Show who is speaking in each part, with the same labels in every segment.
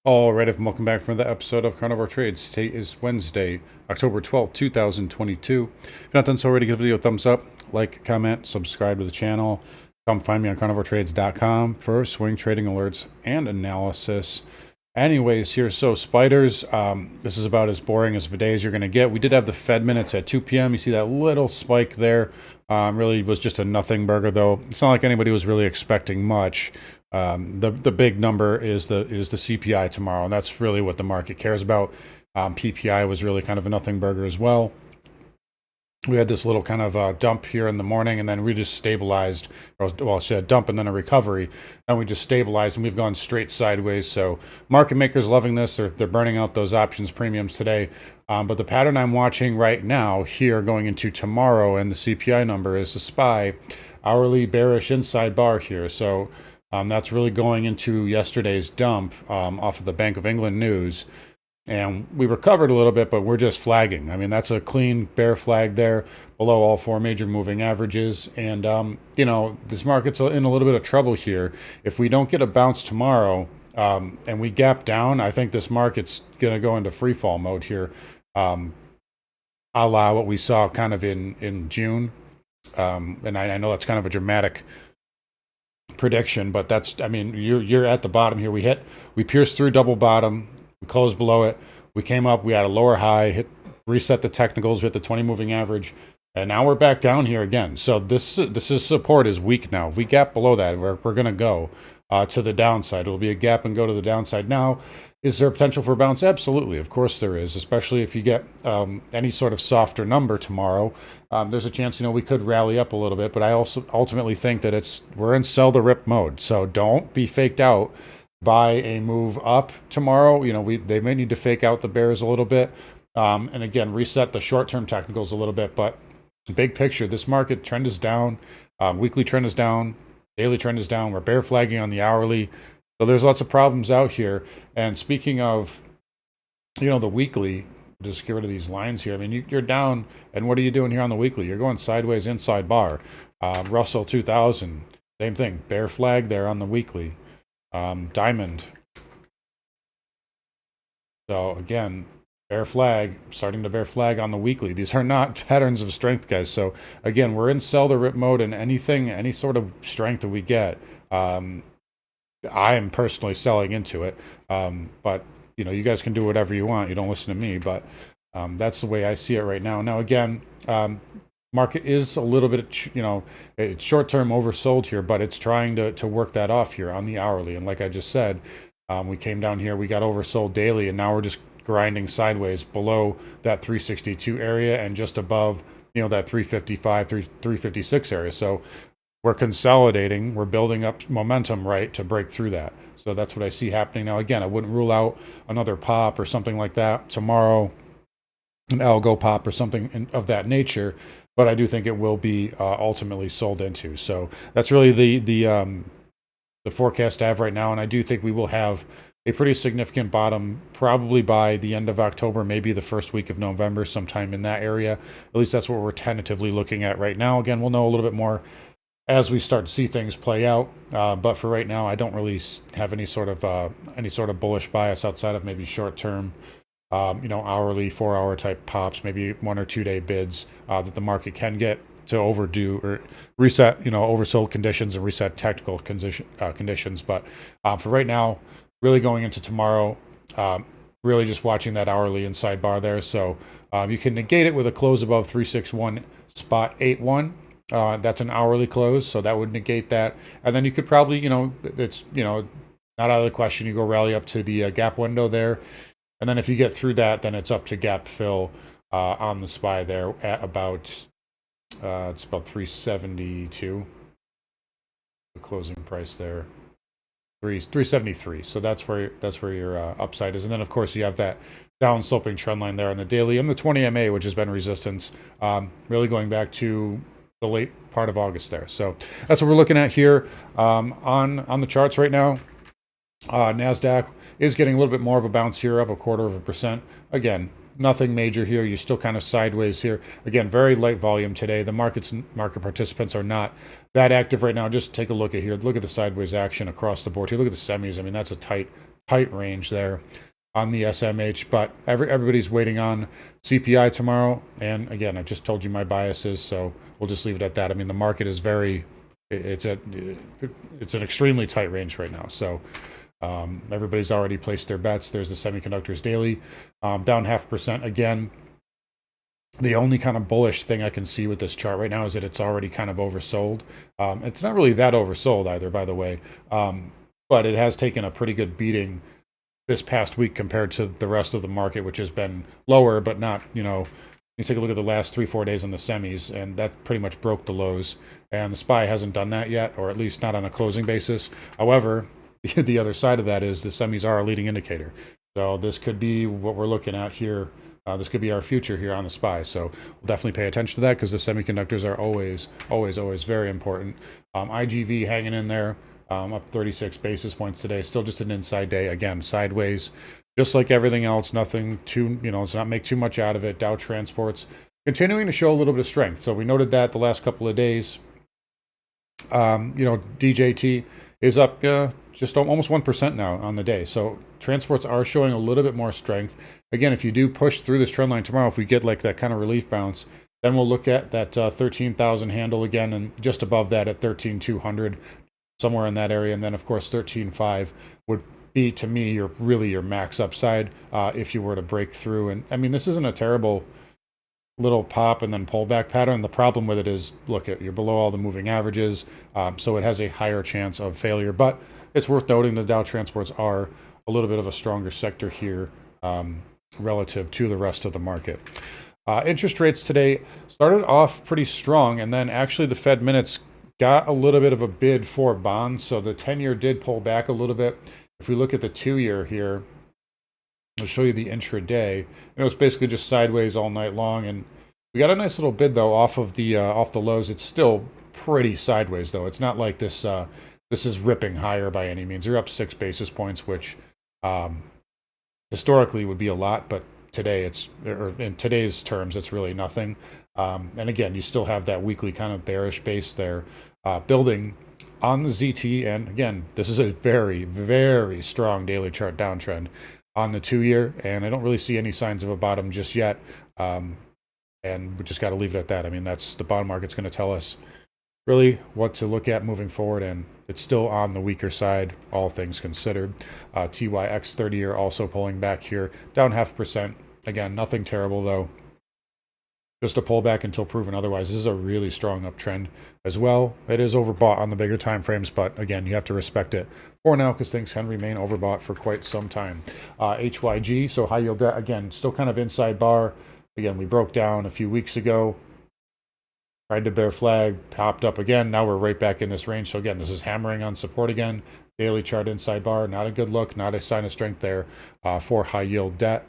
Speaker 1: All right, everyone, welcome back for another episode of Carnivore Trades. Today is Wednesday, October 12th, 2022. If you're not done so already, give the video a thumbs up, like, comment, subscribe to the channel. Come find me on carnivoretrades.com for swing trading alerts and analysis. Anyways, here, so spiders, this is about as boring as of a day as you're going to get. We did have the Fed minutes at 2 p.m. You see that little spike there. Really was just a nothing burger, though. It's not like anybody was really expecting much. The big number is the CPI tomorrow, and that's really what the market cares about. PPI was really kind of a nothing burger as well. We had this little kind of dump here in the morning, and then we just stabilized. Well, I said dump and then a recovery, and we just stabilized, and we've gone straight sideways. So market makers loving this. They're burning out those options premiums today. But the pattern I'm watching right now here going into tomorrow, and the CPI number is the SPY hourly bearish inside bar here. So that's really going into yesterday's dump off of the Bank of England news. And we recovered a little bit, but we're just flagging. I mean, that's a clean bear flag there below all four major moving averages. And, this market's in a little bit of trouble here. If we don't get a bounce tomorrow and we gap down, I think this market's going to go into free fall mode here, a la what we saw kind of in June. And I know that's kind of a dramatic prediction, but that's, I mean, you're at the bottom here. We pierced through double bottom, we closed below it, we came up, we had a lower high, reset the technicals, we hit the 20 moving average, and now we're back down here again. So this is support is weak now. If we gap below that, we're going to go to the downside. It'll be a gap and go to the downside. Now, is there potential for a bounce? Absolutely. Of course there is, especially if you get any sort of softer number tomorrow. There's a chance, we could rally up a little bit, but I also ultimately think that we're in sell the rip mode. So don't be faked out by a move up tomorrow. They may need to fake out the bears a little bit. And again, reset the short-term technicals a little bit, but big picture, this market trend is down. Weekly trend is down. Daily trend is down. We're bear flagging on the hourly. So there's lots of problems out here. And speaking of, the weekly, just get rid of these lines here. I mean, you're down, and what are you doing here on the weekly? You're going sideways inside bar. Russell 2000, same thing. Bear flag there on the weekly. Diamond. So again, bear flag, starting to bear flag on the weekly. These are not patterns of strength, guys. So again, we're in sell the rip mode, and any sort of strength that we get, I am personally selling into it. But you guys can do whatever you want. You don't listen to me, but that's the way I see it right now. Now, again, market is a little bit, it's short-term oversold here, but it's trying to work that off here on the hourly. And like I just said, we came down here, we got oversold daily, and now we're just grinding sideways below that 362 area and just above, that 355, 356 area. So we're consolidating, we're building up momentum, right, to break through that. So that's what I see happening now. Again, I wouldn't rule out another pop or something like that tomorrow, an algo pop or something of that nature, but I do think it will be ultimately sold into. So that's really the forecast I have right now, and I do think we will have a pretty significant bottom probably by the end of October, maybe the first week of November, sometime in that area. At least that's what we're tentatively looking at right now. Again, we'll know a little bit more as we start to see things play out. But for right now, I don't really have any sort of bullish bias outside of maybe short-term, hourly, 4-hour type pops, maybe 1 or 2 day bids that the market can get to overdo or reset, oversold conditions and reset technical conditions. But for right now, really going into tomorrow, really just watching that hourly inside bar there. So you can negate it with a close above 361 spot 81. That's an hourly close, so that would negate that. And then you could probably, it's, not out of the question, you go rally up to the gap window there. And then if you get through that, then it's up to gap fill on the SPY there at about, it's about 372, the closing price there. 373. So that's where your upside is. And then of course you have that down sloping trend line there on the daily and the 20 MA, which has been resistance, really going back to the late part of August there. So that's what we're looking at here on the charts right now. NASDAQ is getting a little bit more of a bounce here, up 0.25%. Again, nothing major here. You're still kind of sideways here. Again, very light volume today. The market participants are not that active right now. Just take a look at here. Look at the sideways action across the board here. Look at the semis. I mean, that's a tight tight range there on the SMH, but everybody's waiting on CPI tomorrow. And again, I just told you my biases, so we'll just leave it at that. I mean, the market is it's an extremely tight range right now. So everybody's already placed their bets. There's the semiconductors daily, down 0.5% again. The only kind of bullish thing I can see with this chart right now is that it's already kind of oversold. It's not really that oversold either, by the way, but it has taken a pretty good beating this past week compared to the rest of the market, which has been lower, but not, you take a look at the last 3-4 days on the semis, and that pretty much broke the lows. And the SPY hasn't done that yet, or at least not on a closing basis. However, the other side of that is the semis are a leading indicator. So this could be what we're looking at here. This could be our future here on the SPY. So we'll definitely pay attention to that because the semiconductors are always very important. IGV hanging in there, up 36 basis points today. Still just an inside day. Again, sideways, just like everything else. Nothing too, let's not make too much out of it. Dow Transports continuing to show a little bit of strength. So we noted that the last couple of days. DJT is up just almost 1% now on the day. So transports are showing a little bit more strength. Again, if you do push through this trend line tomorrow, if we get like that kind of relief bounce, then we'll look at that 13,000 handle again, and just above that at 13,200, somewhere in that area. And then, of course, 13,500 would be, to me, your max upside if you were to break through. And I mean, this isn't a terrible little pop and then pullback pattern. The problem with it is, look, you're below all the moving averages, so it has a higher chance of failure. But it's worth noting the Dow Transports are a little bit of a stronger sector here relative to the rest of the market. Interest rates today started off pretty strong, and then actually the Fed minutes got a little bit of a bid for bonds, so the 10-year did pull back a little bit. If we look at the 2-year here, I'll show you the intraday. It was basically just sideways all night long, and we got a nice little bid though off the lows. It's still pretty sideways though. It's not like this is ripping higher by any means. You're up 6 basis points, which historically would be a lot, but today in today's terms, it's really nothing. And again, you still have that weekly kind of bearish base there building on the ZT. And again, this is a very, very strong daily chart downtrend on the 2-year, and I don't really see any signs of a bottom just yet. And we just got to leave it at that. I mean, that's the bond market's going to tell us really what to look at moving forward, and it's still on the weaker side, all things considered. TYX 30-year also pulling back here, down 0.5%. Again, nothing terrible though. Just a pullback until proven otherwise. This is a really strong uptrend as well. It is overbought on the bigger time frames, but again, you have to respect it for now because things can remain overbought for quite some time. HYG, so high yield debt, again, still kind of inside bar. Again, we broke down a few weeks ago. Tried to bear flag, popped up again. Now we're right back in this range. So again, this is hammering on support again. Daily chart inside bar, not a good look, not a sign of strength there for high yield debt.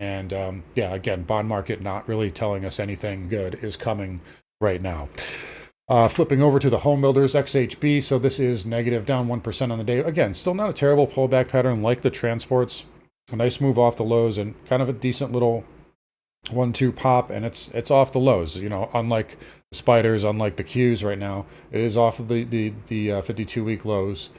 Speaker 1: And yeah, again, bond market not really telling us anything good is coming right now. Flipping over to the home builders, XHB. So this is negative, down 1% on the day. Again, still not a terrible pullback pattern like the transports. A nice move off the lows and kind of a decent little 1-2 pop, and it's off the lows. Unlike the spiders, unlike the Qs right now, it is off of the 52-week lows.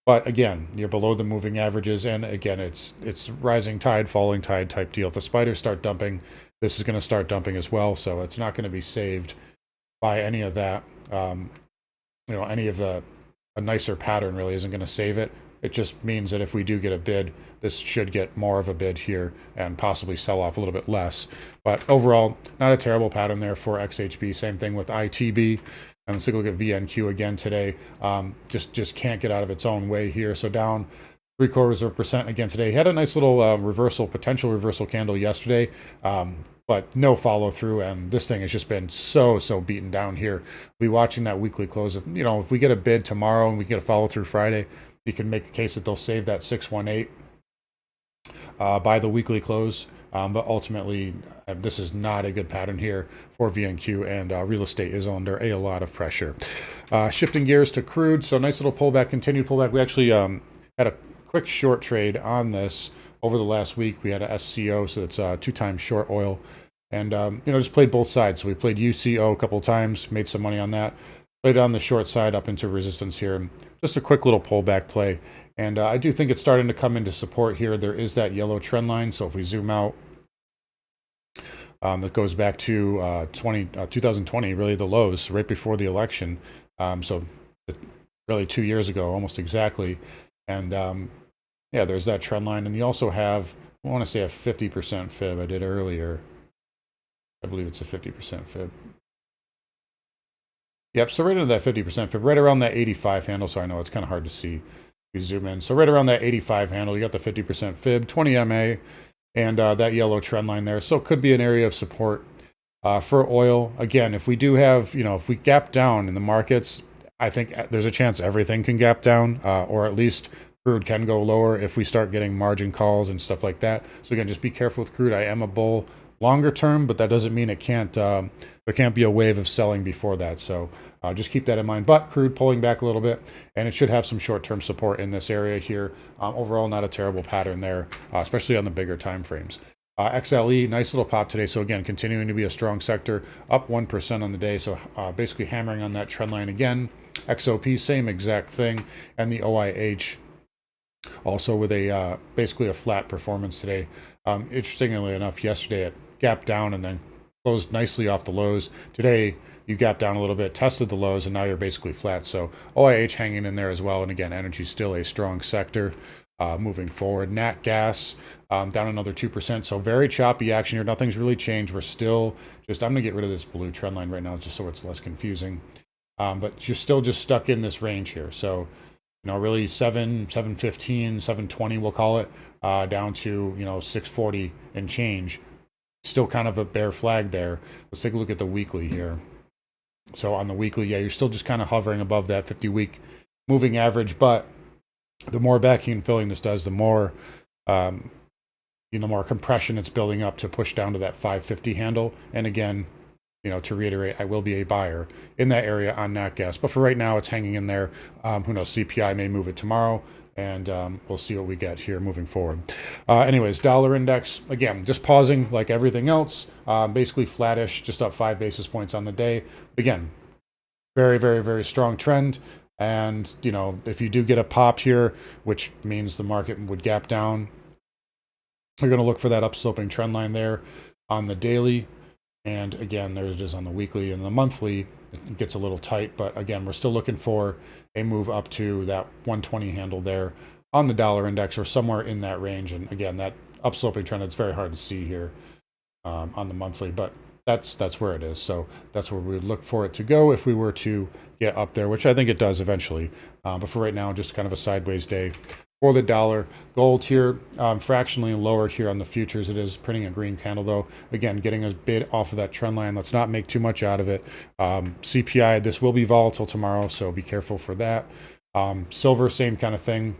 Speaker 1: But again, you're below the moving averages, and again, it's rising tide, falling tide type deal. If the spiders start dumping, this is going to start dumping as well. So it's not going to be saved by any of that. Any of a nicer pattern really isn't going to save it. It just means that if we do get a bid, this should get more of a bid here and possibly sell off a little bit less. But overall, not a terrible pattern there for XHB. Same thing with ITB. And let's take a look at VNQ again today. Just can't get out of its own way here. So down 0.75% again today. Had a nice little potential reversal candle yesterday, but no follow through. And this thing has just been so beaten down here. We'll be watching that weekly close. If we get a bid tomorrow and we get a follow through Friday, you can make a case that they'll save that 618 by the weekly close. But ultimately, this is not a good pattern here for VNQ, and real estate is under a lot of pressure. Shifting gears to crude, so nice little pullback, continued pullback. We actually had a quick short trade on this over the last week. We had a SCO, so it's 2 times short oil, and just played both sides. So we played UCO a couple of times, made some money on that. played on the short side up into resistance here. Just a quick little pullback play. And I do think it's starting to come into support here. There is that yellow trend line. So if we zoom out, that goes back to 2020, really the lows right before the election. So really 2 years ago, almost exactly. And yeah, there's that trend line. And you also have, I want to say a 50% fib I did earlier. I believe it's a 50% fib. Yep, so right into that 50% fib, right around that 85 handle. So I know it's kind of hard to see. We zoom in. So right around that 85 handle, you got the 50% fib, 20 MA, and that yellow trend line there. So it could be an area of support for oil. Again, if we do have, if we gap down in the markets, I think there's a chance everything can gap down, or at least crude can go lower if we start getting margin calls and stuff like that. So again, just be careful with crude. I am a bull longer term, but that doesn't mean it can't, there can't be a wave of selling before that. So just keep that in mind. But crude pulling back a little bit, and it should have some short-term support in this area here. Overall, not a terrible pattern there, especially on the bigger time frames. XLE, nice little pop today. So again, continuing to be a strong sector, up 1% on the day. So basically hammering on that trend line again. XOP, same exact thing. And the OIH, also with a basically a flat performance today. Interestingly enough, yesterday it gapped down and then closed nicely off the lows. Today, you gapped down a little bit, tested the lows, and now you're basically flat. So OIH hanging in there as well. And again, energy still a strong sector moving forward. Nat gas down another 2%. So very choppy action here. Nothing's really changed. We're still just, I'm going to get rid of this blue trend line right now just so it's less confusing. But you're still just stuck in this range here. So, really 715, 720, we'll call it, down to, 640 and change. Still kind of a bear flag there. Let's take a look at the weekly here. So on the weekly, yeah, you're still just kind of hovering above that 50-week moving average. But the more backing and filling this does, the more, more compression it's building up to push down to that 550 handle. And again, to reiterate, I will be a buyer in that area on nat gas. But for right now, it's hanging in there. Who knows? CPI may move it tomorrow. And we'll see what we get here moving forward. Anyways, dollar index, again, just pausing like everything else. Basically flattish, just up 5 basis points on the day. Again, very, very, very strong trend. And, if you do get a pop here, which means the market would gap down, you're going to look for that upsloping trend line there on the daily. And again, there it is on the weekly and the monthly. It gets a little tight, but again, we're still looking for a move up to that 120 handle there on the dollar index or somewhere in that range. And again, that upsloping trend, it's very hard to see here on the monthly, but that's where it is. So that's where we would look for it to go if we were to get up there, which I think it does eventually. But for right now, just kind of a sideways day for the dollar. Gold here, fractionally lower here on the futures. It is printing a green candle though. Again, getting a bid off of that trend line. Let's not make too much out of it. CPI, this will be volatile tomorrow, so be careful for that. Silver, same kind of thing.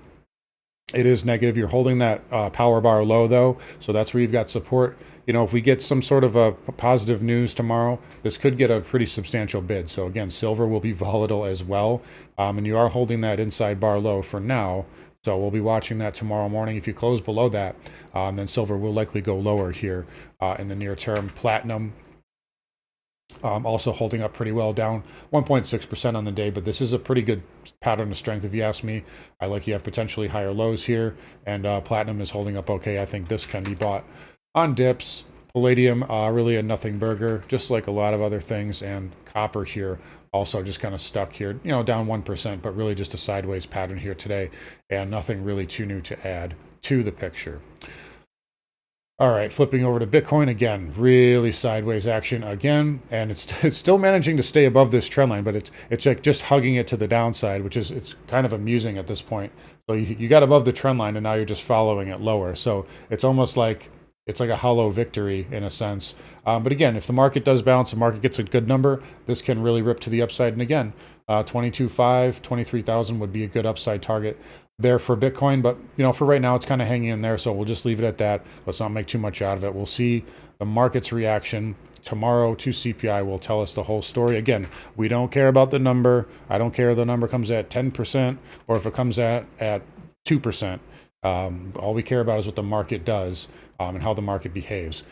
Speaker 1: It is negative. You're holding that power bar low though, so that's where you've got support. If we get some sort of a positive news tomorrow, this could get a pretty substantial bid. So again, silver will be volatile as well. And you are holding that inside bar low for now. So we'll be watching that tomorrow morning. If you close below that, then silver will likely go lower here in the near term. Platinum also holding up pretty well, down 1.6% on the day, but this is a pretty good pattern of strength if you ask me. I like you have potentially higher lows here, and platinum is holding up okay. I think this can be bought on dips. Palladium, really a nothing burger, just like a lot of other things, and copper here also just kind of stuck here, down 1%, but really just a sideways pattern here today, and nothing really too new to add to the picture. All right, flipping over to Bitcoin again, really sideways action again, and it's still managing to stay above this trend line, but it's like just hugging it to the downside, which is it's kind of amusing at this point. So you got above the trend line, and now you're just following it lower. So it's almost like it's like a hollow victory in a sense. But again, if the market does bounce, the market gets a good number, this can really rip to the upside. And again, 22.5, 23,000 would be a good upside target there for Bitcoin. But, for right now, it's kind of hanging in there. So we'll just leave it at that. Let's not make too much out of it. We'll see the market's reaction tomorrow to CPI will tell us the whole story. Again, we don't care about the number. I don't care if the number comes at 10% or if it comes at 2%. All we care about is what the market does and how the market behaves.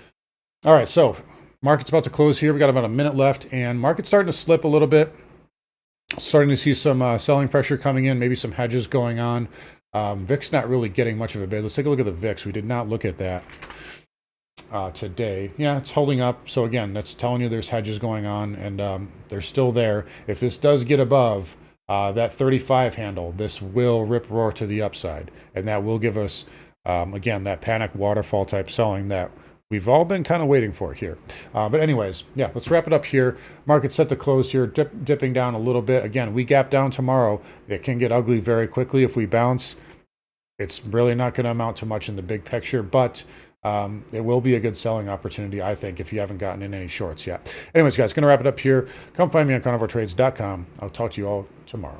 Speaker 1: All right, so market's about to close here. We got about a minute left, and market's starting to slip a little bit. Starting to see some selling pressure coming in, maybe some hedges going on. VIX not really getting much of a bid. Let's take a look at the VIX. We did not look at that today. Yeah, it's holding up. So again, that's telling you there's hedges going on, and they're still there. If this does get above that 35 handle, this will rip roar to the upside, and that will give us, again, that panic waterfall type selling that we've all been kind of waiting for here. But anyways, yeah, let's wrap it up here. Market set to close here, dipping down a little bit. Again, we gap down tomorrow. It can get ugly very quickly if we bounce. It's really not going to amount to much in the big picture, but it will be a good selling opportunity, I think, if you haven't gotten in any shorts yet. Anyways, guys, going to wrap it up here. Come find me on carnivoretrades.com. I'll talk to you all tomorrow.